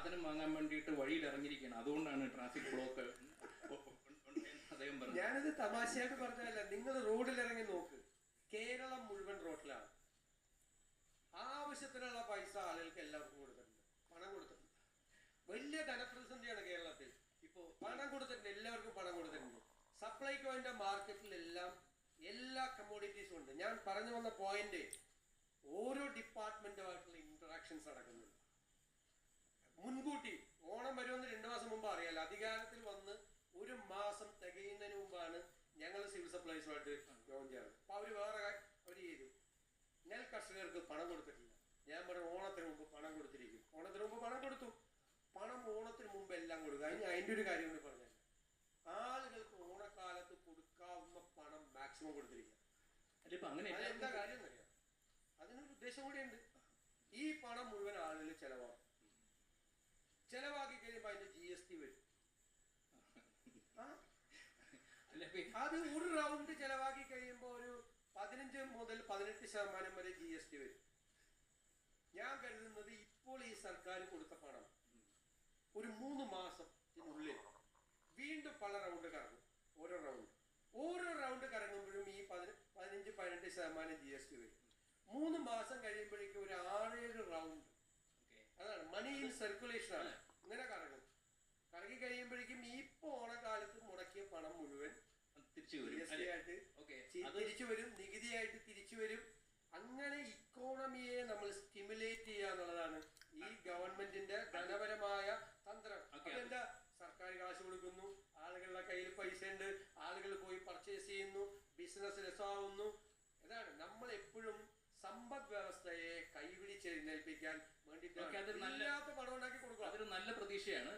സാധനം വാങ്ങാൻ വേണ്ടിയിട്ട് വഴിയിൽ ഇറങ്ങിയിരിക്കുകയാണ്, അതുകൊണ്ടാണ് ട്രാഫിക് ബ്ലോക്ക് അദ്ദേഹം പറഞ്ഞു. ഞാനിത് തമാശയായിട്ട് പറഞ്ഞതല്ല, നിങ്ങൾ റോഡിൽ ഇറങ്ങി നോക്ക്, കേരളം മുഴുവൻ റോഡിലാണ്. ആവശ്യത്തിനുള്ള പൈസ ആളുകൾക്ക് എല്ലാവർക്കും കൊടുത്തിട്ടുണ്ട്, പണം കൊടുത്തിട്ടുണ്ട്. വലിയ ധനപ്രതിസന്ധിയാണ് കേരളത്തിൽ. ഇപ്പോൾ പണം കൊടുത്തിട്ടുണ്ട്, എല്ലാവർക്കും പണം കൊടുത്തിട്ടുണ്ട്. സപ്ലൈകോന്റെ മാർക്കറ്റിലെല്ലാം എല്ലാ കമ്മോഡിറ്റീസും ഉണ്ട്. ഞാൻ പറഞ്ഞു വന്ന പോയിന്റ്, ഓരോ ഡിപ്പാർട്ട്മെന്റുമായിട്ടുള്ള ഇന്ററാക്ഷൻസ് നടക്കുന്നുണ്ട്. മുൻകൂട്ടി ഓണം വരുമെന്ന് 2 മാസം മുമ്പ് അറിയാലോ. അധികാരത്തിൽ വന്ന് 1 മാസം തികയുന്നതിന് മുമ്പാണ് ഞങ്ങൾ സിവിൽ സപ്ലൈസുമായിട്ട് ജോയിൻ ചെയ്യാറ്. അപ്പൊ അവര് ചെയ്തു, നെൽ കർഷകർക്ക് പണം കൊടുത്തിട്ടില്ല. ഞാൻ പറഞ്ഞു ഓണത്തിന് മുമ്പ് പണം കൊടുത്തിരിക്കും. ഓണത്തിന് മുമ്പ് പണം കൊടുത്തു. പണം ഓണത്തിന് മുമ്പ് എല്ലാം കൊടുക്കുക. അതിൻ്റെ ഒരു കാര്യം കൂടി പറഞ്ഞാൽ, ആളുകൾക്ക് ഓണക്കാലത്ത് കൊടുക്കാവുന്ന പണം മാക്സിമം കൊടുത്തിരിക്കുക. എന്താ കാര്യം എന്നറിയാം, അതിനൊരു ഉദ്ദേശം കൂടിയുണ്ട്. ഈ പണം മുഴുവൻ ആളുകൾ ചെലവാക്കി കഴിയുമ്പോൾ അതിന്റെ GST വരും. അത് ഒരു റൗണ്ട് ചെലവാക്കി കഴിയുമ്പോൾ ഒരു 15 മുതൽ 18% വരെ GST വരും. ഞാൻ കരുതുന്നത് ഇപ്പോൾ ഈ സർക്കാർ കൊടുത്ത പണം ഒരു 3 മാസത്തിനുള്ളിൽ വീണ്ടും പല റൗണ്ട് കറങ്ങും. ഓരോ റൗണ്ട് കറങ്ങുമ്പോഴും ഈ 15-18% GST വരും. 3 മാസം കഴിയുമ്പോഴേക്കും ഒരു 6-7 റൗണ്ട്, അതാണ് മണി ഇൻ സർക്കുലേഷൻ ആണ്. ഇങ്ങനെ കറങ്ങി കഴിയുമ്പോഴേക്കും ഇപ്പൊ ഓണക്കാലത്ത് മുടക്കിയ പണം മുഴുവൻ തിരിച്ചു വരും, നികുതിയായിട്ട് തിരിച്ചു വരും. അങ്ങനെ ഇക്കോണമിയെ നമ്മൾ സ്റ്റിമുലേറ്റ് ചെയ്യുക എന്നുള്ളതാണ് ഈ ഗവൺമെന്റിന്റെ ധനപരമായ തന്ത്രം. അതെന്താ, സർക്കാർ കാശ് കൊടുക്കുന്നു, ആളുകളുടെ കയ്യിൽ പൈസ ഉണ്ട്, ആളുകൾ പോയി പർച്ചേസ് ചെയ്യുന്നു, ബിസിനസ് രസമാവുന്നു. ഇതാണ് നമ്മൾ എപ്പോഴും സമ്പദ് വ്യവസ്ഥയെ കൈപിടിച്ചെഴുന്നേൽപ്പിക്കാൻ വേണ്ടിയിട്ട് പണം ഉണ്ടാക്കി കൊടുക്കുക. അതൊരു നല്ല പ്രതീക്ഷയാണ്.